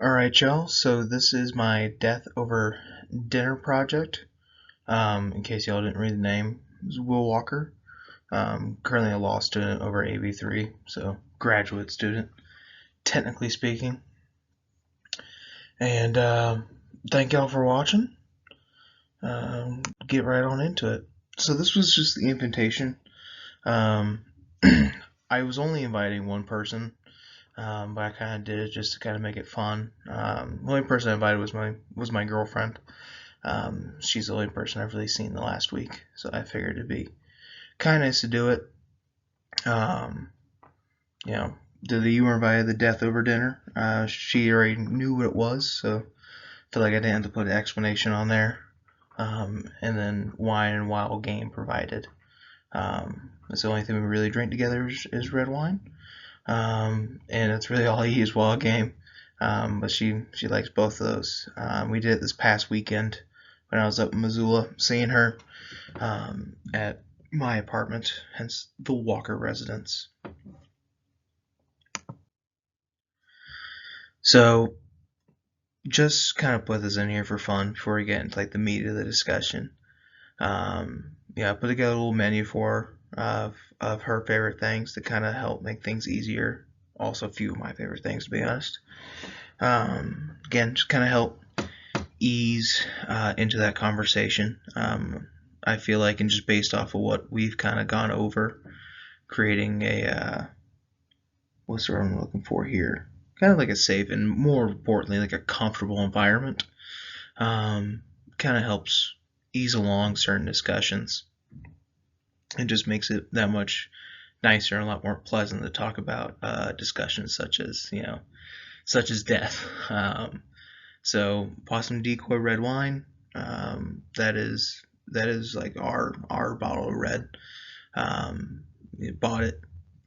Alright, y'all, so this is my Death Over Dinner project. In case y'all didn't read the name, this is Will Walker. Currently a law student over AB3, so graduate student, technically speaking. And thank y'all for watching. Get right on into it. So this was just the invitation. Um, I was only inviting one person, but I kind of did it just to kind of make it fun. The only person I invited was my girlfriend. She's the only person I've really seen the last week, so I figured it'd be kind of nice to do it. Um, you know, did the humor via the Death Over Dinner. She already knew what it was, so I feel like I didn't have to put an explanation on there. And then wine and wild game provided. That's the only thing we really drink together is red wine. And it's really all I eat is wild game. But she likes both of those. We did it this past weekend when I was up in Missoula, seeing her at my apartment, hence the Walker residence. So just kind of put this in here for fun before we get into like the meat of the discussion. I put together a little menu for her of her favorite things to kind of help make things easier. Also, a few of my favorite things, to be honest. Again, just kind of help ease into that conversation. I feel like, and just based off of what we've kind of gone over, creating a what's the word I'm looking for here? Kind of like a safe and more importantly, like a comfortable environment. Kind of helps ease along certain discussions. It just makes it that much nicer and a lot more pleasant to talk about discussions such as death. So Possum Decoy red wine. That is like our bottle of red. We bought it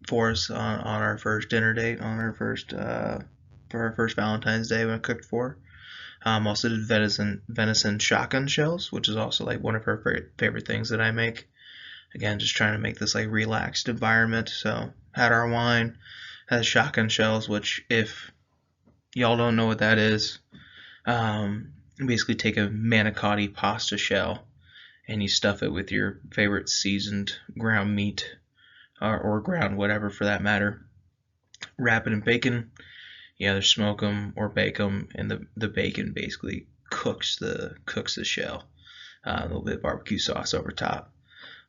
for us on our first dinner date, on our first for our first Valentine's Day when I cooked for her. Also did venison shotgun shells, which is also like one of her favorite things that I make. Again, just trying to make this like relaxed environment. So had our wine, has shotgun shells, which if y'all don't know what that is, basically take a manicotti pasta shell and you stuff it with your favorite seasoned ground meat or ground whatever for that matter. Wrap it in bacon. You either smoke them or bake them, and the bacon basically cooks the shell. A little bit of barbecue sauce over top.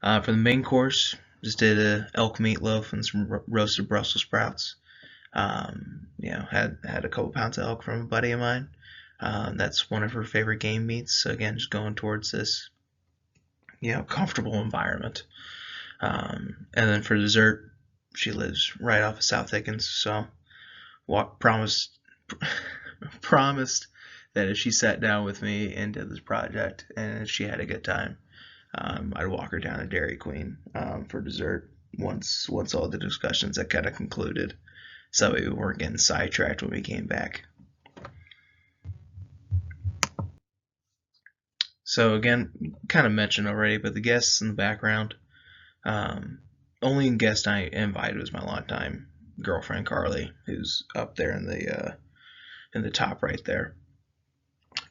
For the main course, just did a elk meatloaf and some roasted Brussels sprouts. Had a couple pounds of elk from a buddy of mine. That's one of her favorite game meats. So again, just going towards this, comfortable environment. And then for dessert, she lives right off of South Higgins, so promised promised that if she sat down with me and did this project and if she had a good time, I'd walk her down to Dairy Queen for dessert once all the discussions had kind of concluded, so we weren't getting sidetracked when we came back. So again, kind of mentioned already, but the guests in the background, only guest I invited was my longtime girlfriend Carly, who's up there in the top right there.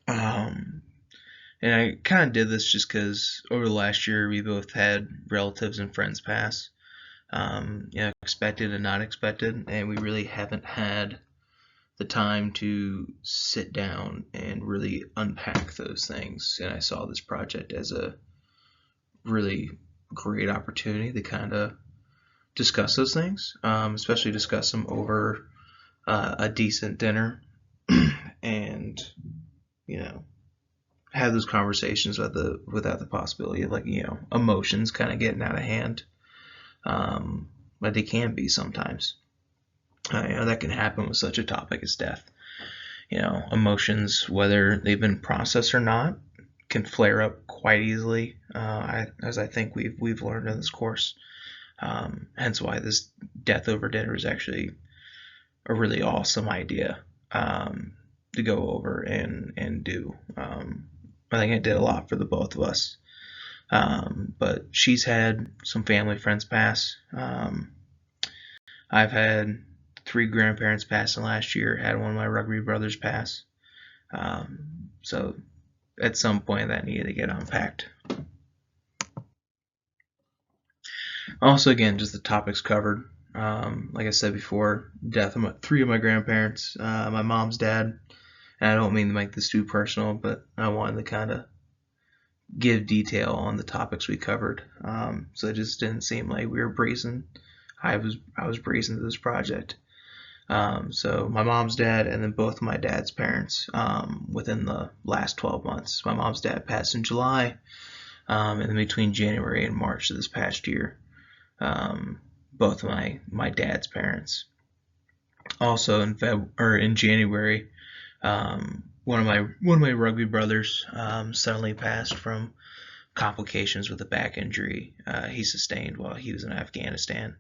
And I kind of did this just because over the last year we both had relatives and friends pass, expected and not expected, and we really haven't had the time to sit down and really unpack those things. And I saw this project as a really great opportunity to kind of discuss those things, especially discuss them over a decent dinner, and have those conversations without the possibility of emotions kind of getting out of hand, but they can be sometimes. That can happen with such a topic as death. Emotions, whether they've been processed or not, can flare up quite easily, as I think we've learned in this course. Hence why this Death Over Dinner is actually a really awesome idea to go over and do. I think it did a lot for the both of us. But she's had some family friends pass. I've had 3 grandparents passing last year. Had one of my rugby brothers pass. So at some point that needed to get unpacked. Also, again, just the topics covered. Like I said before, death of 3 of my grandparents, my mom's dad. And I don't mean to make this too personal, but I wanted to kind of give detail on the topics we covered. So it just didn't seem like we were breezing. I was breezing to this project. So my mom's dad and then both of my dad's parents within the last 12 months. My mom's dad passed in July, and then between January and March of this past year, both of my dad's parents. Also in January, one of my rugby brothers suddenly passed from complications with a back injury he sustained while he was in Afghanistan.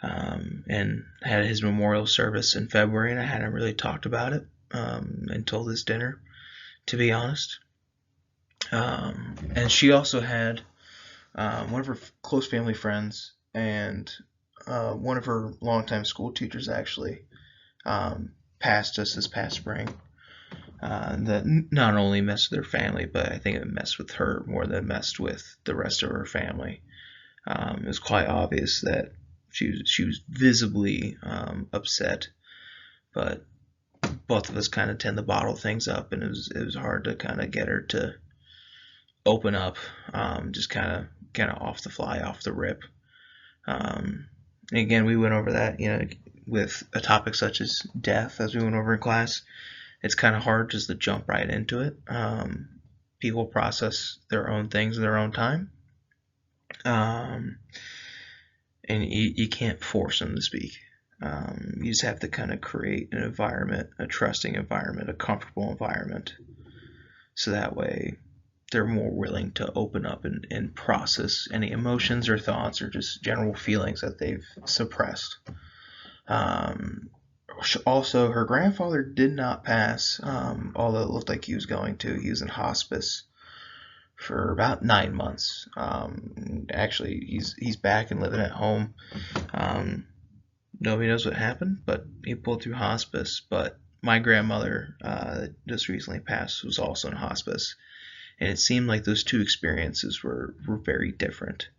And had his memorial service in February, and I hadn't really talked about it until this dinner, to be honest. And she also had one of her close family friends and one of her longtime school teachers actually passed us this past spring. That not only messed with her family, but I think it messed with her more than it messed with the rest of her family. It was quite obvious that she was visibly upset, but both of us kind of tend to bottle things up, and it was hard to kind of get her to open up, just kind of off the fly, off the rip. And again, we went over that, with a topic such as death, as we went over in class. It's kind of hard just to jump right into it. People process their own things in their own time. And you can't force them to speak. You just have to kind of create an environment, a trusting environment, a comfortable environment, so that way they're more willing to open up and process any emotions or thoughts or just general feelings that they've suppressed. Also, her grandfather did not pass, although it looked like he was going to. He was in hospice for about 9 months. Actually, he's back and living at home. Nobody knows what happened, but he pulled through hospice. But my grandmother that just recently passed was also in hospice, and it seemed like those two experiences were very different.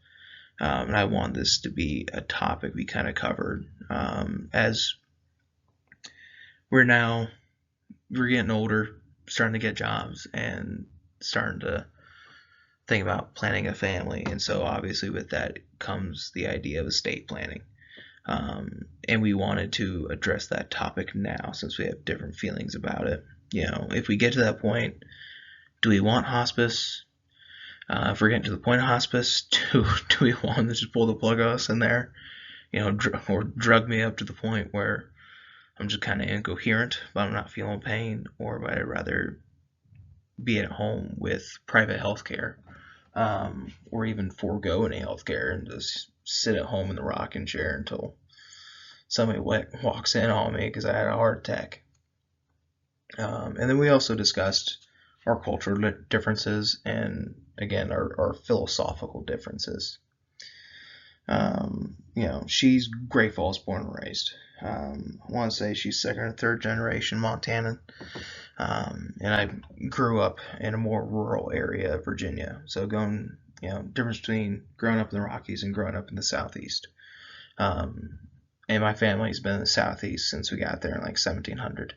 And I want this to be a topic we kind of covered as we're getting older, starting to get jobs, and starting to think about planning a family. And so obviously with that comes the idea of estate planning. And we wanted to address that topic now since we have different feelings about it. If we get to that point, do we want hospice? If we're getting to the point of hospice, do we want them to just pull the plug on us in there? Or drug me up to the point where I'm just kind of incoherent, but I'm not feeling pain, or would I rather be at home with private health care, or even forego any health care and just sit at home in the rocking chair until somebody walks in on me because I had a heart attack. And then we also discussed our cultural differences and, again, our philosophical differences. She's Great Falls born and raised. I want to say she's second or third generation Montanan. And I grew up in a more rural area of Virginia. So difference between growing up in the Rockies and growing up in the Southeast. And my family's been in the Southeast since we got there in like 1700.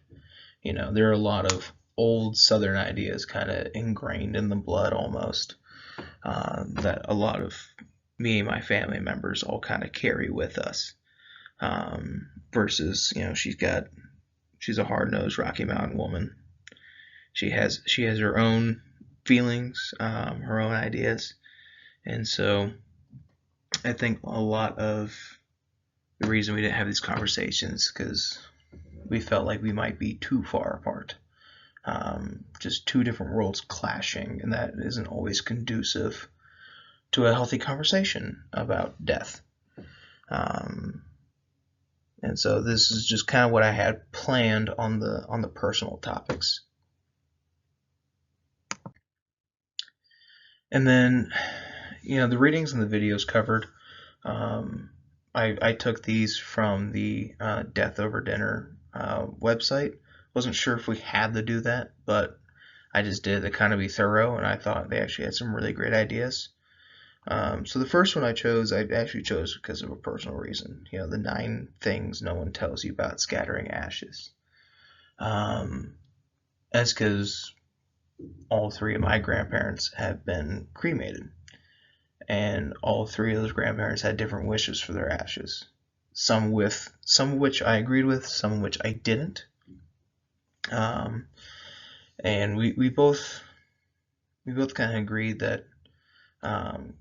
There are a lot of old Southern ideas kind of ingrained in the blood almost, that a lot of me and my family members all kind of carry with us. Versus, she's a hard-nosed Rocky Mountain woman. She has her own feelings, her own ideas, and so I think a lot of the reason we didn't have these conversations because we felt like we might be too far apart, just two different worlds clashing, and that isn't always conducive to a healthy conversation about death. And so this is just kind of what I had planned on the personal topics. And then, the readings and the videos covered. I took these from the Death Over Dinner website. Wasn't sure if we had to do that, but I just did to kind of be thorough, and I thought they actually had some really great ideas. So the first one I actually chose because of a personal reason. The 9 things no one tells you about scattering ashes. That's because all 3 of my grandparents have been cremated, and all 3 of those grandparents had different wishes for their ashes. Some of which I agreed with, some of which I didn't. And we both kind of agreed that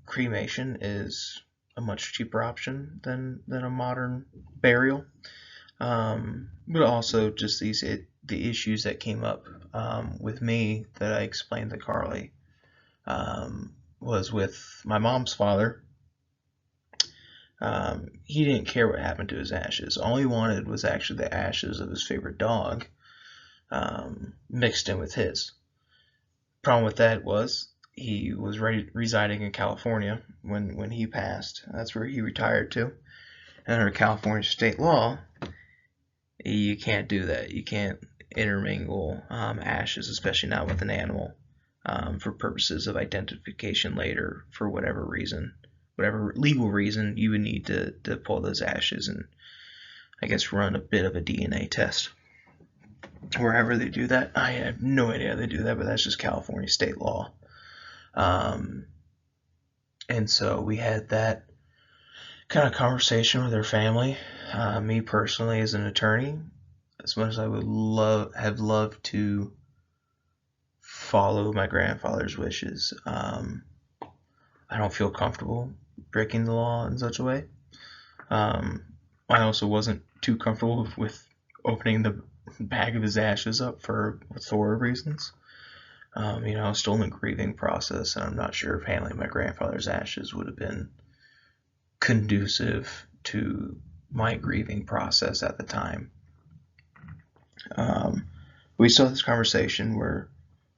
cremation is a much cheaper option than a modern burial. But also just the issues that came up with me that I explained to Carly was with my mom's father. He didn't care what happened to his ashes. All he wanted was actually the ashes of his favorite dog mixed in with his. Problem with that was he was residing in California when he passed. That's where he retired to. And under California state law, you can't do that. You can't intermingle ashes, especially not with an animal, for purposes of identification later for whatever reason. Whatever legal reason, you would need to pull those ashes and, I guess, run a bit of a DNA test. Wherever they do that, I have no idea how they do that, but that's just California state law. And so we had that kind of conversation with her family. Me personally, as an attorney, as much as I would have loved to follow my grandfather's wishes, I don't feel comfortable breaking the law in such a way. I also wasn't too comfortable with opening the bag of his ashes up for authoritative reasons. I was still in the grieving process, and I'm not sure if handling my grandfather's ashes would have been conducive to my grieving process at the time. We still had this conversation where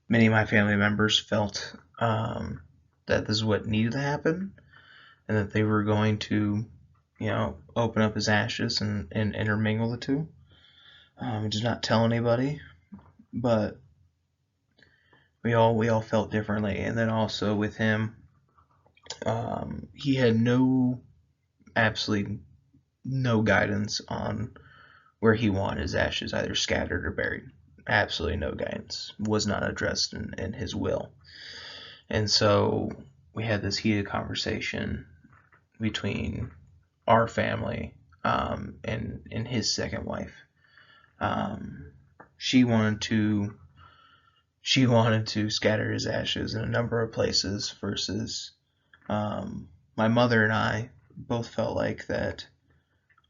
many of my family members felt that this is what needed to happen, and that they were going to, open up his ashes and intermingle the two. Just not tell anybody, but we all felt differently. And then also with him, he had absolutely no guidance on where he wanted his ashes either scattered or buried. Absolutely no guidance. Was not addressed in his will. And so we had this heated conversation between our family and his second wife. She wanted to scatter his ashes in a number of places versus my mother and I both felt like that.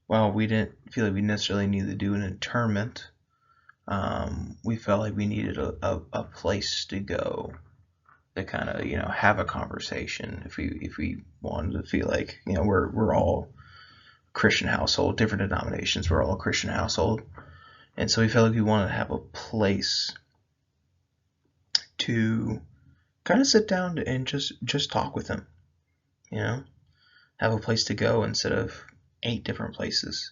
Well, we didn't feel like we necessarily needed to do an interment. We felt like we needed a place to go to kind of have a conversation if we wanted to feel like we're all Christian household, different denominations, we're all a Christian household, and so we felt like we wanted to have a place to kind of sit down and just talk with him, have a place to go instead of 8 different places.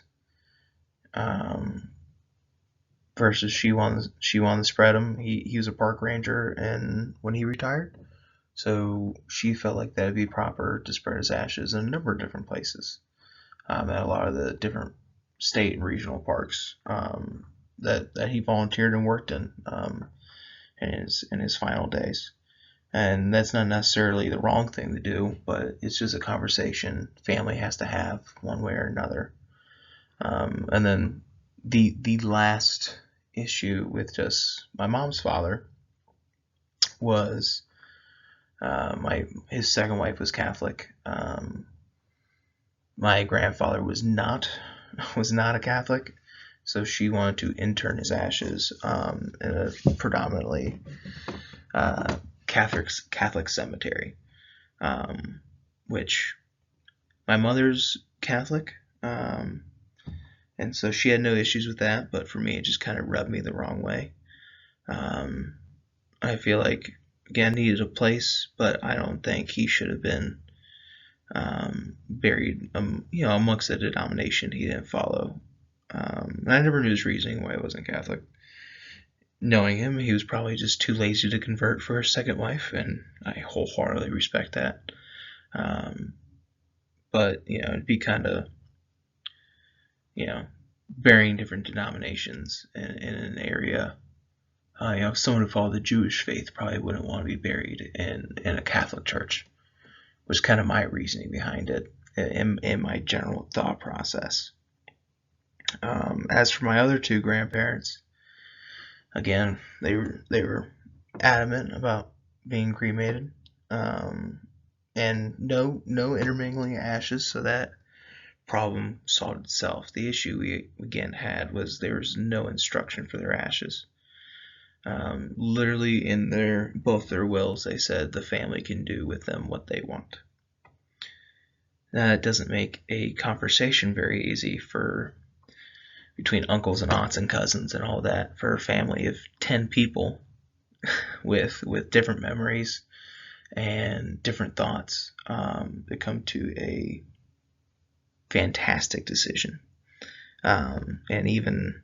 Versus she wanted to spread him. He was a park ranger, and when he retired, so she felt like that'd be proper to spread his ashes in a number of different places, at a lot of the different state and regional parks that he volunteered and worked in in his final days. And that's not necessarily the wrong thing to do, but it's just a conversation family has to have one way or another. And then the last issue with just my mom's father was his second wife was Catholic. My grandfather was not a Catholic, so she wanted to intern his ashes in a predominantly Catholic cemetery, which my mother's Catholic, and so she had no issues with that. But for me, it just kind of rubbed me the wrong way. I feel like, again, needed a place, but I don't think he should have been buried, amongst a denomination he didn't follow. And I never knew his reasoning why he wasn't Catholic. Knowing him, he was probably just too lazy to convert for his second wife, and I wholeheartedly respect that. But it'd be kind of, burying different denominations in an area. If someone who followed the Jewish faith probably wouldn't want to be buried in a Catholic church, was kind of my reasoning behind it in my general thought process. As for my other two grandparents, again, they were adamant about being cremated, and no intermingling of ashes, so that problem solved itself. The issue we again had was there was no instruction for their ashes. Literally in both their wills, they said the family can do with them what they want. That doesn't make a conversation very easy between uncles and aunts and cousins and all that, for a family of 10 people with different memories and different thoughts, to come to a fantastic decision. And even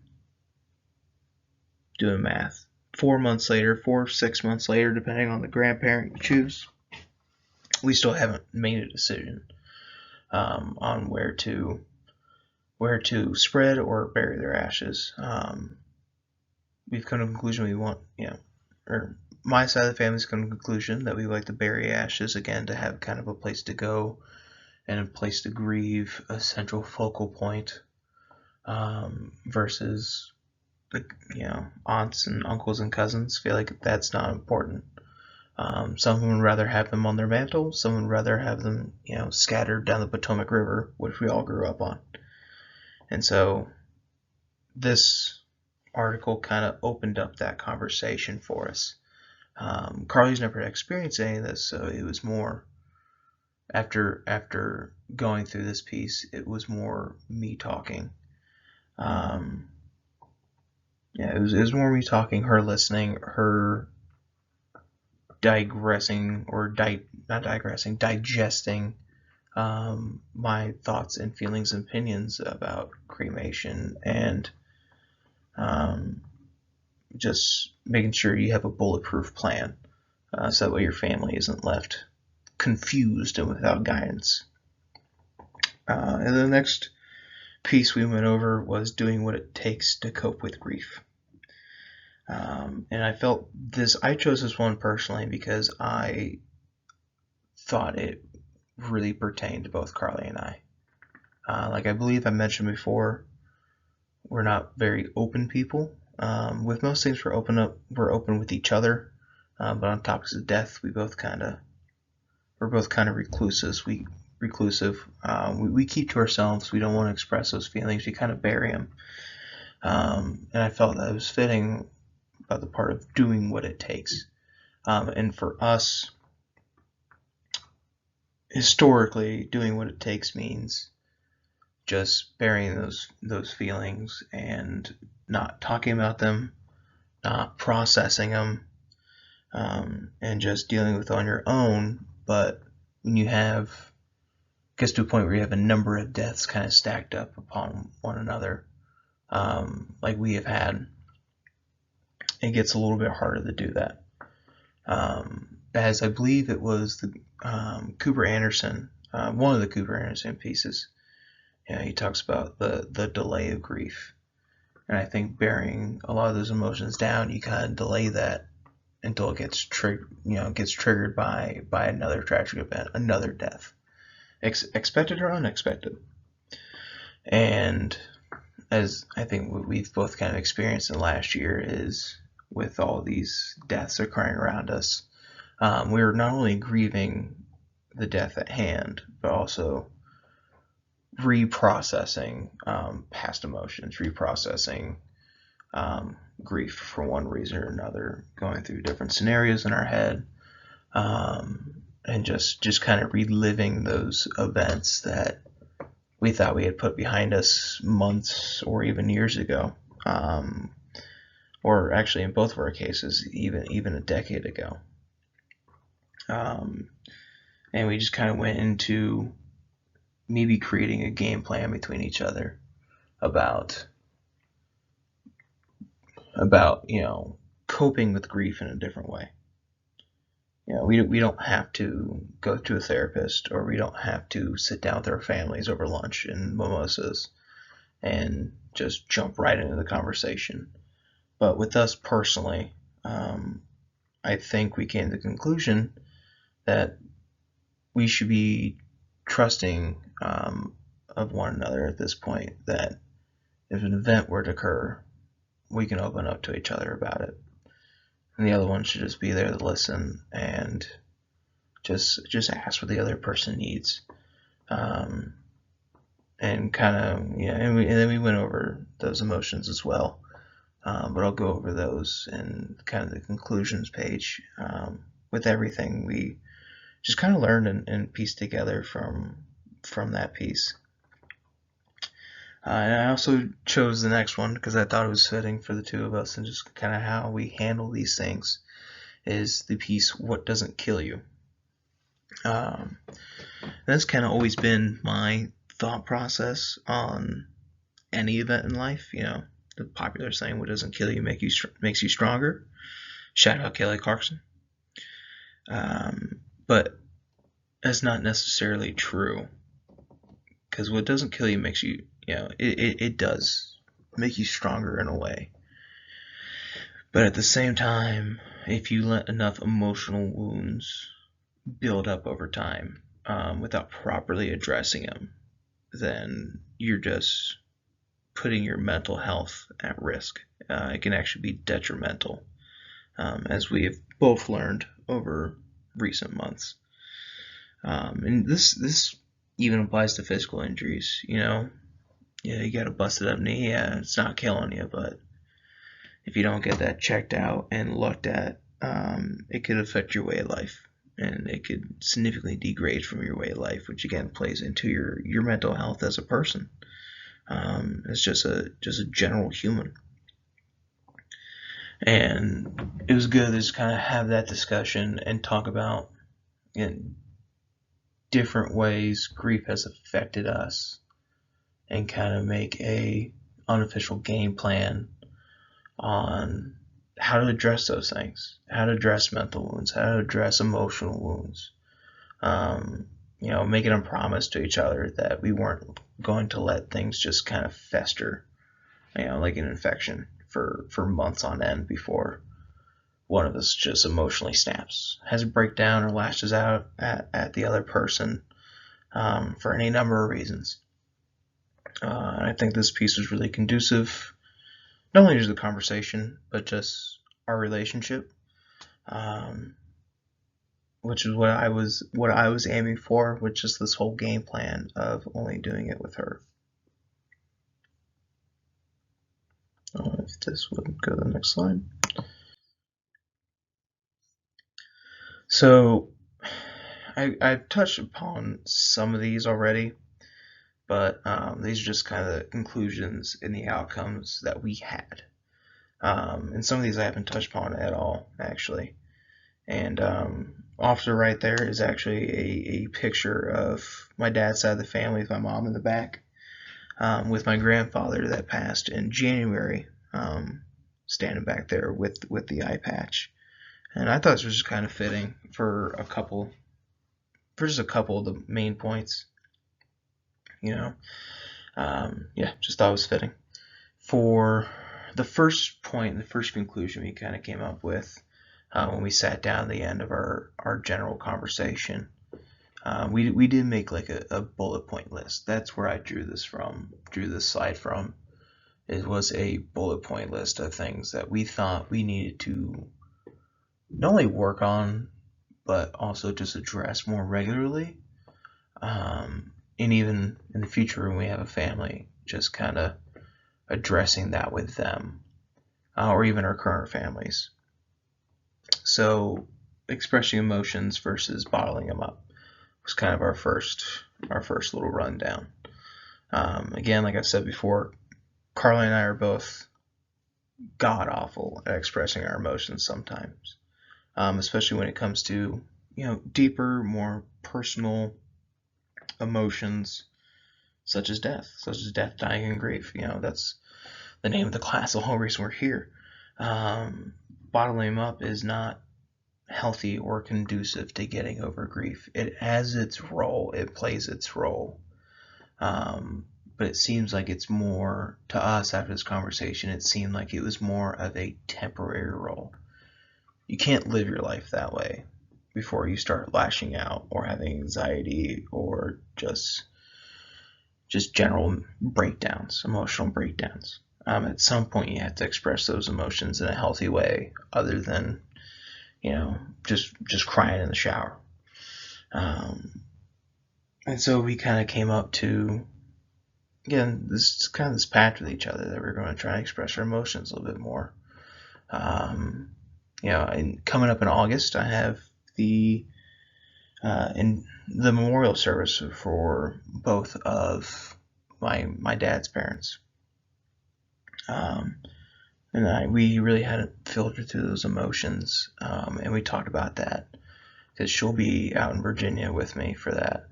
doing math, 4 months later, 6 months later, depending on the grandparent you choose, we still haven't made a decision on where to spread or bury their ashes. We've come to the conclusion we want, or my side of the family's come to the conclusion that we like to bury ashes, again, to have kind of a place to go and a place to grieve, a central focal point, versus aunts and uncles and cousins feel like that's not important. Some would rather have them on their mantle. Some would rather have them, scattered down the Potomac River, which we all grew up on. And so this article kind of opened up that conversation for us. Carly's never experienced any of this, so it was more, after going through this piece, it was more me talking. It was more me talking, her listening, her digesting my thoughts and feelings and opinions about cremation, and just making sure you have a bulletproof plan, so that way your family isn't left confused and without guidance. And the next piece we went over was doing what it takes to cope with grief. And I felt I chose this one personally because I thought it really pertained to both Carly and I. Like I believe I mentioned before, we're not very open people. With most things, we're open with each other. But on topics of death, we're both kind of reclusive. We keep to ourselves. We don't want to express those feelings. We kind of bury them. And I felt that it was fitting about the part of doing what it takes. And for us, historically, doing what it takes means just burying those feelings and not talking about them, not processing them, and just dealing with it on your own. But when you gets to a point where you have a number of deaths kind of stacked up upon one another, like we have had, it gets a little bit harder to do that. As I believe it was the Cooper Anderson, one of the Cooper Anderson pieces, he talks about the delay of grief. And I think burying a lot of those emotions down, you kind of delay that until it gets triggered by another tragic event, another death, expected or unexpected. And as I think what we've both kind of experienced in the last year is, with all these deaths occurring around us, we're not only grieving the death at hand, but also reprocessing past emotions, reprocessing grief for one reason or another, going through different scenarios in our head, and just kind of reliving those events that we thought we had put behind us months or even years ago, or actually in both of our cases, even a decade ago. and we just kind of went into maybe creating a game plan between each other about coping with grief in a different way. We don't have to go to a therapist, or we don't have to sit down with our families over lunch and mimosas and just jump right into the conversation. But with us personally, I think we came to the conclusion that we should be trusting of one another at this point, that if an event were to occur, we can open up to each other about it. And the other one should just be there to listen and just ask what the other person needs. And kind of, and then we went over those emotions as well. But I'll go over those in kind of the conclusions page, with everything we just kind of learned and pieced together from that piece. And I also chose the next one because I thought it was fitting for the two of us, and just kind of how we handle these things is the piece, what doesn't kill you. That's kind of always been my thought process on any event in life. The popular saying, what doesn't kill you makes you stronger. Shout out Kelly Clarkson. But that's not necessarily true, because what doesn't kill you makes you, it does make you stronger in a way. But at the same time, if you let enough emotional wounds build up over time, without properly addressing them, then you're just putting your mental health at risk. It can actually be detrimental, as we have both learned over recent months. And this even applies to physical injuries. You got a busted up knee. Yeah, it's not killing you, but if you don't get that checked out and looked at, it could affect your way of life, and it could significantly degrade from your way of life, which again plays into your mental health as a person, as just a general human. And it was good to just kind of have that discussion and talk about in different ways grief has affected us, and kind of make a unofficial game plan on how to address those things, how to address mental wounds, how to address emotional wounds. Making a promise to each other that we weren't going to let things just kind of fester, like an infection for months on end before one of us just emotionally snaps, has a breakdown, or lashes out at the other person, for any number of reasons. And I think this piece was really conducive, not only to the conversation, but just our relationship, which is what I was aiming for, which is this whole game plan of only doing it with her. If this would go to the next slide. So I've touched upon some of these already, but these are just kind of the conclusions and the outcomes that we had. And some of these I haven't touched upon at all, actually. And off to the right there is actually a picture of my dad's side of the family with my mom in the back, with my grandfather that passed in January, standing back there with the eye patch. And I thought this was just kind of fitting for just a couple of the main points. Just thought it was fitting. For the first point, the first conclusion we kind of came up with, when we sat down at the end of our general conversation, we did make like a bullet point list. That's where I drew this slide from. It was a bullet point list of things that we thought we needed to not only work on, but also just address more regularly. And even in the future when we have a family, just kind of addressing that with them, or even our current families. So expressing emotions versus bottling them up was kind of our first little rundown. Again, like I said before, Carly and I are both god awful at expressing our emotions sometimes, especially when it comes to deeper, more personal emotions, such as death, dying, and grief. That's the name of the class. The whole reason we're here. Bottling them up is not healthy or conducive to getting over grief. It has its role. It plays its role. But it seems like it's more, to us after this conversation, it seemed like it was more of a temporary role. You can't live your life that way before you start lashing out or having anxiety or just general breakdowns, emotional breakdowns. At some point, you have to express those emotions in a healthy way, other than just crying in the shower. And so we kind of came up to, again, this pact with each other that we're going to try and express our emotions a little bit more. And coming up in August, I have the memorial service for both of my dad's parents. And we really hadn't filtered through those emotions, and we talked about that because she'll be out in Virginia with me for that.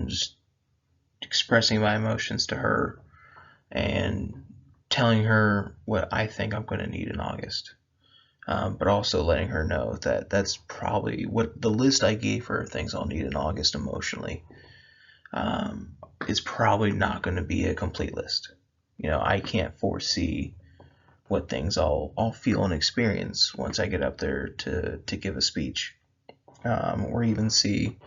Just expressing my emotions to her and telling her what I think I'm going to need in August. But also letting her know that that's probably what the list I gave her of things I'll need in August emotionally is probably not going to be a complete list. I can't foresee what things I'll feel and experience once I get up there to give a speech, or even see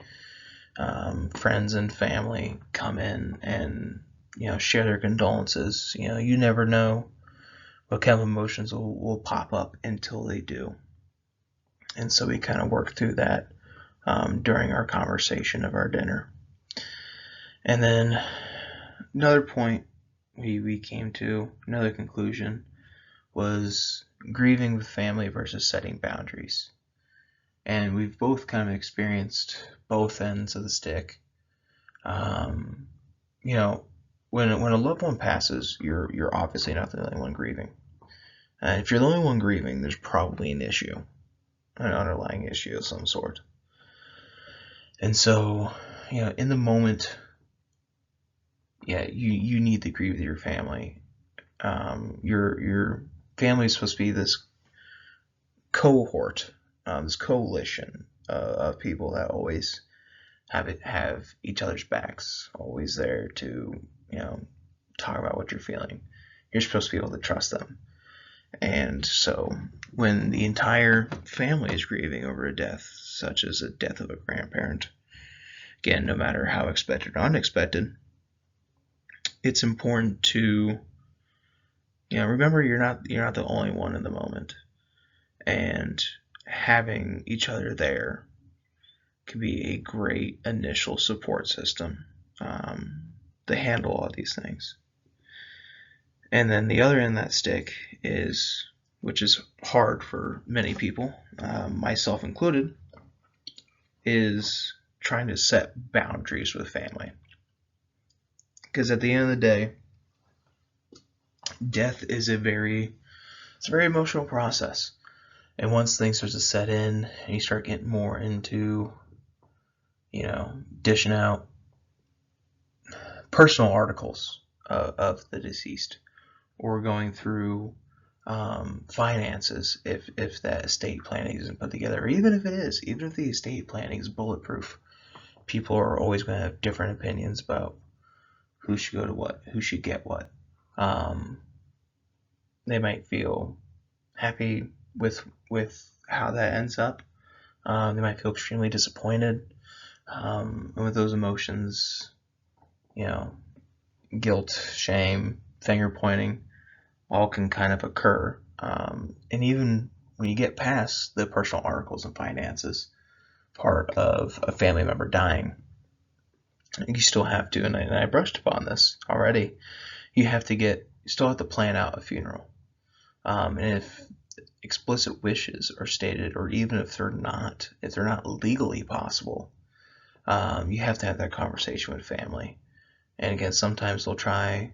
friends and family come in and share their condolences. You never know what kind of emotions will pop up until they do. And so we kind of worked through that during our conversation of our dinner. And then another point we came to, another conclusion, was grieving with family versus setting boundaries. And we've both kind of experienced both ends of the stick. When a loved one passes, you're obviously not the only one grieving. And if you're the only one grieving, there's probably an issue, an underlying issue of some sort. And so, in the moment, you need to grieve with your family. Your family is supposed to be this cohort, this coalition of people that always have each other's backs, always there to talk about what you're feeling. You're supposed to be able to trust them. And so when the entire family is grieving over a death, such as a death of a grandparent, again, no matter how expected or unexpected, it's important to remember you're not the only one in the moment, and having each other there can be a great initial support system to handle all these things. And then the other end of that stick is, which is hard for many people, myself included, is trying to set boundaries with family. Because at the end of the day, death is a very emotional process. And once things start to set in and you start getting more into, dishing out personal articles of the deceased, or going through finances if that estate planning isn't put together, or even if the estate planning is bulletproof, people are always going to have different opinions about who should go to what, who should get what. They might feel happy with how that ends up. They might feel extremely disappointed. And with those emotions, guilt, shame, finger pointing, all can kind of occur. And even when you get past the personal articles and finances part of a family member dying, you still have to, and I brushed upon this already, you still have to plan out a funeral. And if explicit wishes are stated, or even if they're not legally possible, you have to have that conversation with family. And again, sometimes they'll try.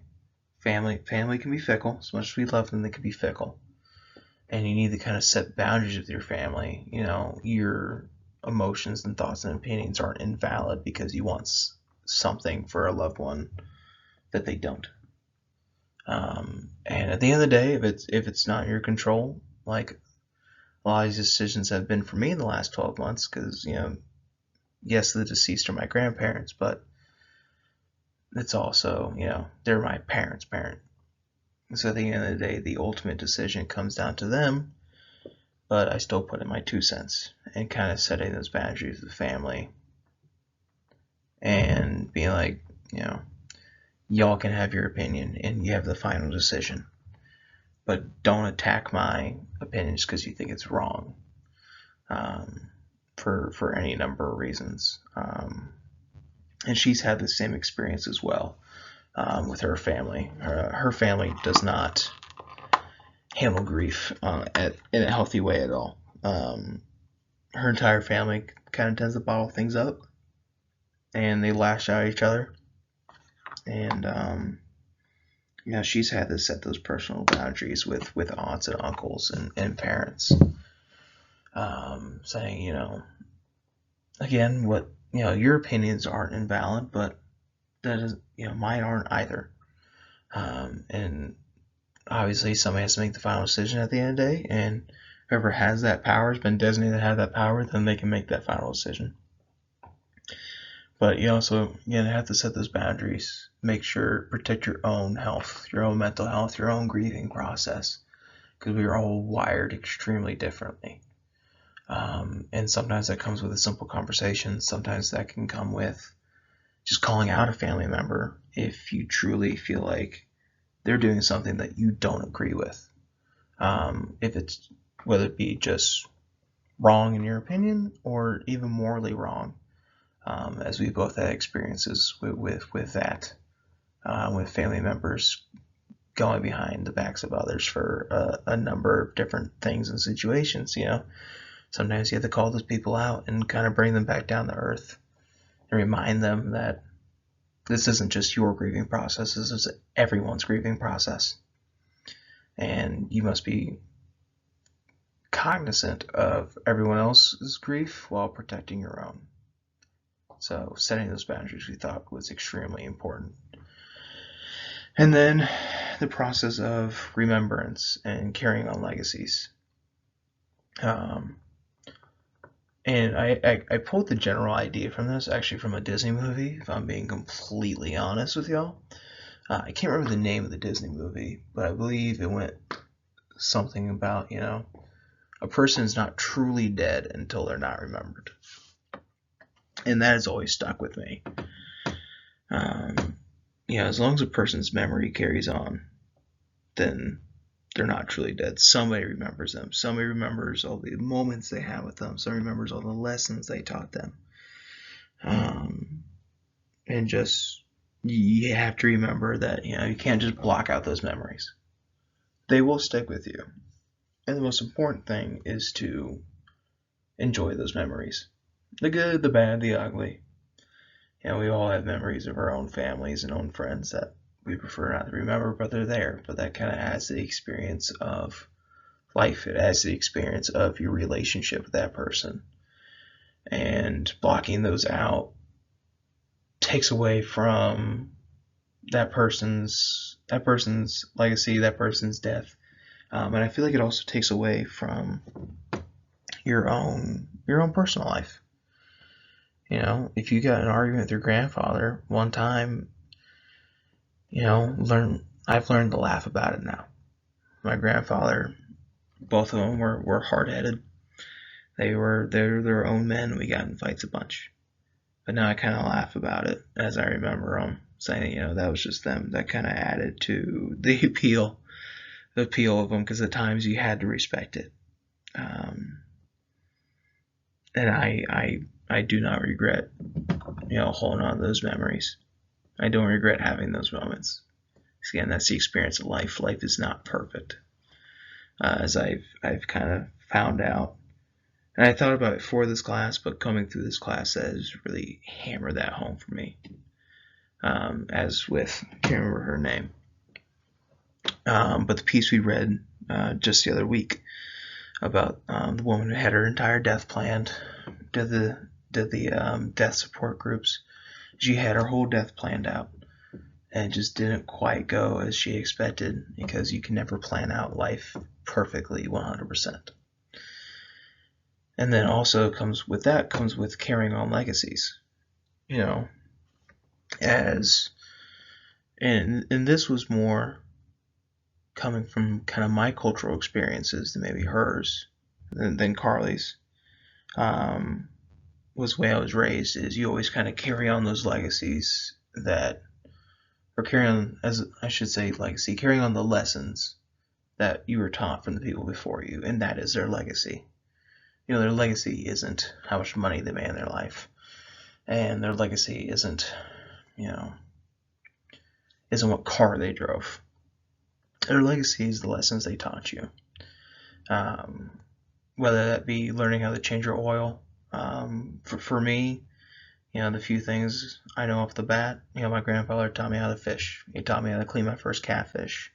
Family can be fickle. As much as we love them, they can be fickle. And you need to kind of set boundaries with your family. emotions and thoughts and opinions aren't invalid because you want something for a loved one that they don't. And at the end of the day, if it's not in your control, like a lot of these decisions have been for me in the last 12 months, because yes, the deceased are my grandparents, but it's also they're my parents' parent. So at the end of the day, the ultimate decision comes down to them, but I still put in my 2 cents and kind of setting those boundaries with the family and being like, y'all can have your opinion and you have the final decision, but don't attack my opinions because you think it's wrong, for any number of reasons. And she's had the same experience as well, with her family. Her family does not handle grief in a healthy way at all. Her entire family kind of tends to bottle things up, and they lash out at each other. And she's had to set those personal boundaries with aunts and uncles and parents, saying, again, what your opinions aren't invalid, but that is, mine aren't either. And obviously somebody has to make the final decision at the end of the day, and whoever has that power, has been designated to have that power, then they can make that final decision. But you also, again, have to set those boundaries. Make sure, protect your own health, your own mental health, your own grieving process, because we are all wired extremely differently. And sometimes that comes with a simple conversation. Sometimes that can come with just calling out a family member if you truly feel like they're doing something that you don't agree with. If it's, whether it be just wrong in your opinion or even morally wrong, as we both had experiences with that, with family members going behind the backs of others for a number of different things and situations. Sometimes you have to call those people out and kind of bring them back down to earth and remind them that this isn't just your grieving process, this is everyone's grieving process. And you must be cognizant of everyone else's grief while protecting your own. So setting those boundaries, we thought, was extremely important. And then the process of remembrance and carrying on legacies. And I pulled the general idea from this, actually from a Disney movie, if I'm being completely honest with y'all. I can't remember the name of the Disney movie, but I believe it went something about, a person is not truly dead until they're not remembered. And that has always stuck with me. As long as a person's memory carries on, then they're not truly dead. Somebody remembers them. Somebody remembers all the moments they had with them. Somebody remembers all the lessons they taught them. And just, you have to remember that, you can't just block out those memories. They will stick with you. And the most important thing is to enjoy those memories. The good, the bad, the ugly. We all have memories of our own families and own friends that we prefer not to remember, but they're there. But that kind of adds to the experience of life. It adds to the experience of your relationship with that person. And blocking those out takes away from that person's legacy, that person's death. And I feel like it also takes away from your own personal life. If you got in an argument with your grandfather one time, I've learned to laugh about it now. My grandfather, both of them were hard-headed. They're their own men. We got in fights a bunch. But now I kind of laugh about it as I remember them, saying, that was just them. That kind of added to the appeal of them, because at times you had to respect it. And I do not regret, holding on to those memories. I don't regret having those moments. Again, that's the experience of life. Life is not perfect, as I've kind of found out. And I thought about it for this class, but coming through this class has really hammered that home for me. As with, I can't remember her name, but the piece we read just the other week about the woman who had her entire death planned, did the death support groups. She had her whole death planned out, and it just didn't quite go as she expected, because you can never plan out life perfectly 100%. And then also comes with carrying on legacies, you know, as and this was more coming from kind of my cultural experiences than maybe hers, than Carly's. Was the way I was raised, is you always kind of carry on those legacies that, or carry on, as I should say, legacy, carrying on the lessons that you were taught from the people before you, and that is their legacy. You know, their legacy isn't how much money they made in their life, and their legacy isn't, you know, isn't what car they drove. Their legacy is the lessons they taught you. Whether that be learning how to change your oil. For me, you know, the few things I know off the bat, you know, my grandfather taught me how to fish. He taught me how to clean my first catfish.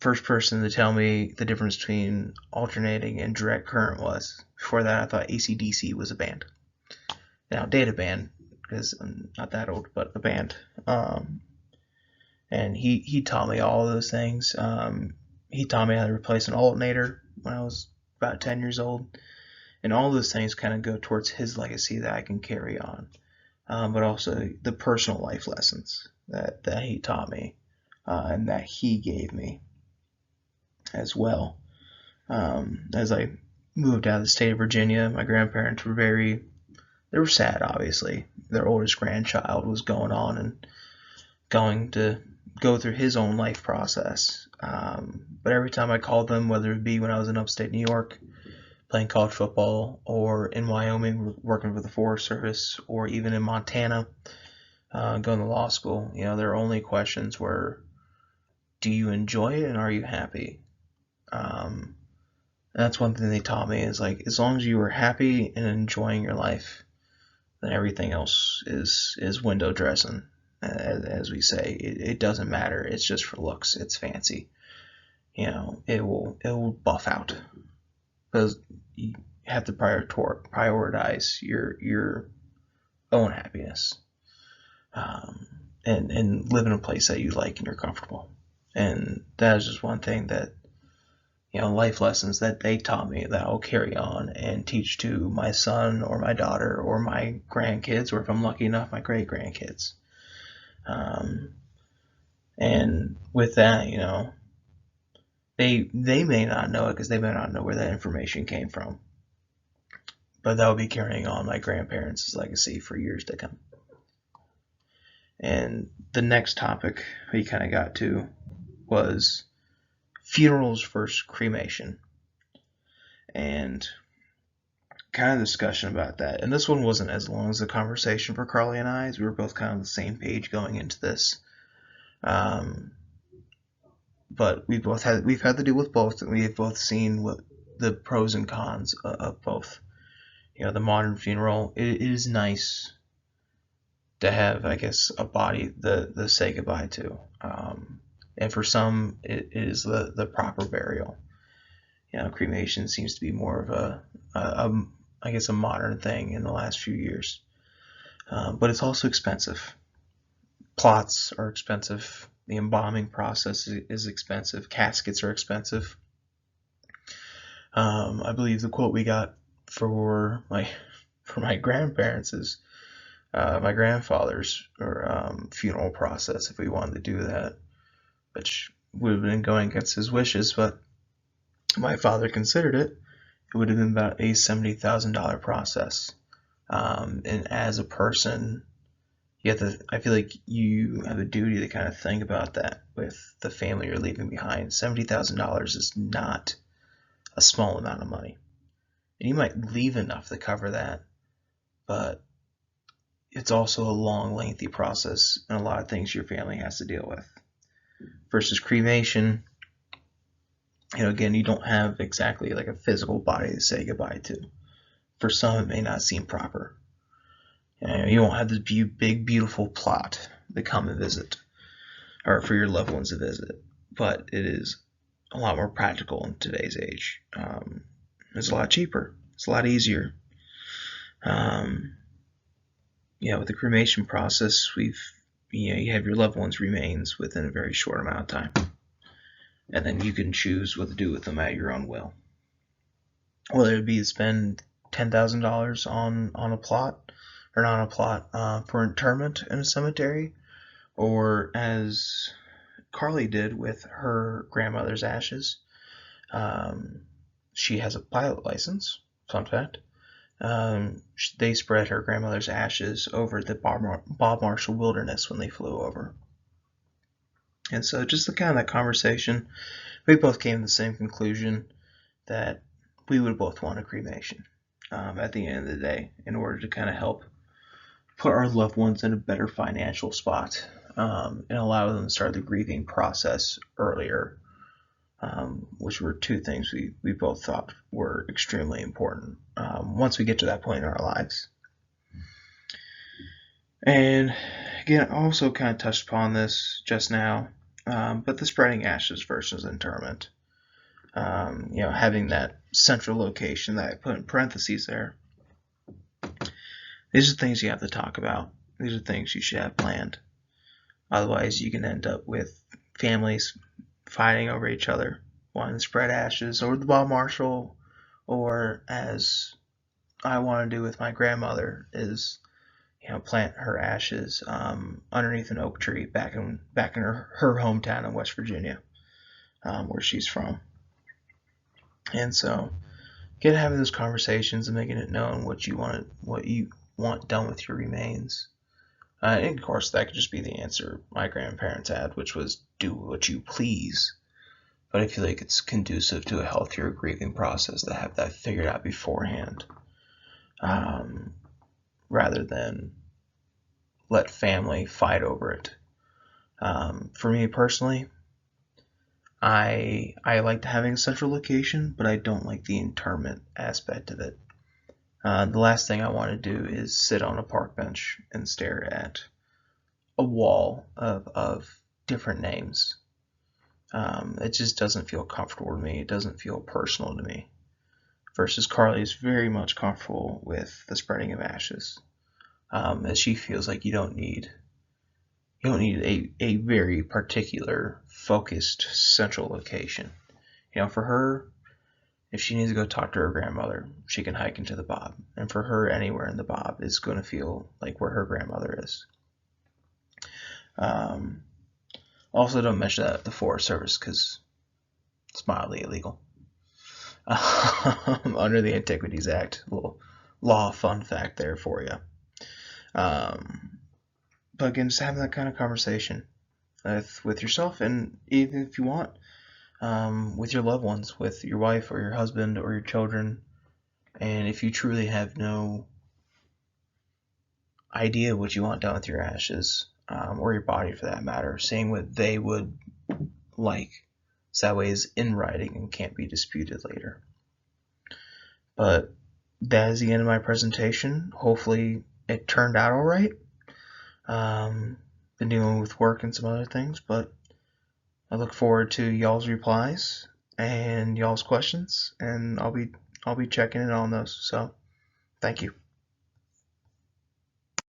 First person to tell me the difference between alternating and direct current was. Before that, I thought AC/DC was a band. Now, data band, because I'm not that old, but a band. And he taught me all of those things. He taught me how to replace an alternator when I was about 10 years old. And all those things kind of go towards his legacy that I can carry on. But also the personal life lessons that he taught me, and that he gave me as well. As I moved out of the state of Virginia, my grandparents were they were sad, obviously. Their oldest grandchild was going on and going to go through his own life process. But every time I called them, whether it be when I was in upstate New York playing college football, or in Wyoming working for the Forest Service, or even in Montana going to law school, you know, their only questions were, do you enjoy it and are you happy? That's one thing they taught me, is like, as long as you are happy and enjoying your life, then everything else is window dressing, as we say. It doesn't matter. It's just for looks. It's fancy. You know, it will buff out, because you have to prioritize your own happiness, and live in a place that you like and you're comfortable. And that is just one thing that, you know, life lessons that they taught me that I'll carry on and teach to my son or my daughter or my grandkids, or if I'm lucky enough, my great grandkids. And with that, you know, they may not know it, because they may not know where that information came from, but that will be carrying on my grandparents' legacy for years to come. And the next topic we kind of got to was funerals versus cremation, and kind of discussion about that. And this one wasn't as long as the conversation for Carly and I, as we were both kind of on the same page going into this. But we've had to deal with both, and we have both seen what the pros and cons of both. You know, the modern funeral, it is nice to have, I guess, a body to say goodbye to. And for some, it is the proper burial. You know, cremation seems to be more of I guess, a modern thing in the last few years. But it's also expensive. Plots are expensive. The embalming process is expensive. Caskets are expensive. I believe the quote we got for my grandparents is my grandfather's funeral process, if we wanted to do that, which would have been going against his wishes, but my father considered it. It would have been about a $70,000 process. And as a person, you have to, I feel like you have a duty to kind of think about that with the family you're leaving behind. $70,000 is not a small amount of money. And you might leave enough to cover that, but it's also a long, lengthy process, and a lot of things your family has to deal with. Versus cremation, you know, again, you don't have exactly like a physical body to say goodbye to. For some, it may not seem proper. You won't have this big, beautiful plot to come and visit, or for your loved ones to visit. But it is a lot more practical in today's age. It's a lot cheaper. It's a lot easier. With the cremation process, you have your loved one's remains within a very short amount of time, and then you can choose what to do with them at your own will. Whether it be to spend $10,000 on a plot, or not on a plot, for interment in a cemetery, or as Carly did with her grandmother's ashes. She has a pilot license, fun fact. They spread her grandmother's ashes over the Bob Marshall Wilderness when they flew over. And so just the kind of that conversation, we both came to the same conclusion that we would both want a cremation at the end of the day, in order to kind of help put our loved ones in a better financial spot, and allow them to start the grieving process earlier, which were two things we both thought were extremely important once we get to that point in our lives. And again, I also kind of touched upon this just now, but the spreading ashes versus interment. Having that central location that I put in parentheses there. These are things you have to talk about. These are things you should have planned. Otherwise, you can end up with families fighting over each other, wanting to spread ashes over the Bob Marshall, or as I want to do with my grandmother, is plant her ashes underneath an oak tree back in her hometown in West Virginia, where she's from. And so, having those conversations and making it known what you want done with your remains. And of course, that could just be the answer my grandparents had, which was do what you please. But I feel like it's conducive to a healthier grieving process to have that figured out beforehand, rather than let family fight over it. For me personally, I like having a central location, but I don't like the interment aspect of it. The last thing I want to do is sit on a park bench and stare at a wall of different names. It just doesn't feel comfortable to me. It doesn't feel personal to me. Versus Carly is very much comfortable with the spreading of ashes, as she feels like you don't need a very particular, focused, central location. For her, if she needs to go talk to her grandmother, she can hike into the Bob. And for her, anywhere in the Bob is going to feel like where her grandmother is. Also, don't mention that at the Forest Service because it's mildly illegal. Under the Antiquities Act. A little law fun fact there for you. But again, just having that kind of conversation with yourself, and even if you want, with your loved ones, with your wife or your husband or your children. And if you truly have no idea what you want done with your ashes, or your body for that matter, saying what they would like, so that way is in writing and can't be disputed later. But that is the end of my presentation. Hopefully it turned out all right. Been dealing with work and some other things, but I look forward to y'all's replies and y'all's questions, and I'll be checking in on those. So, thank you.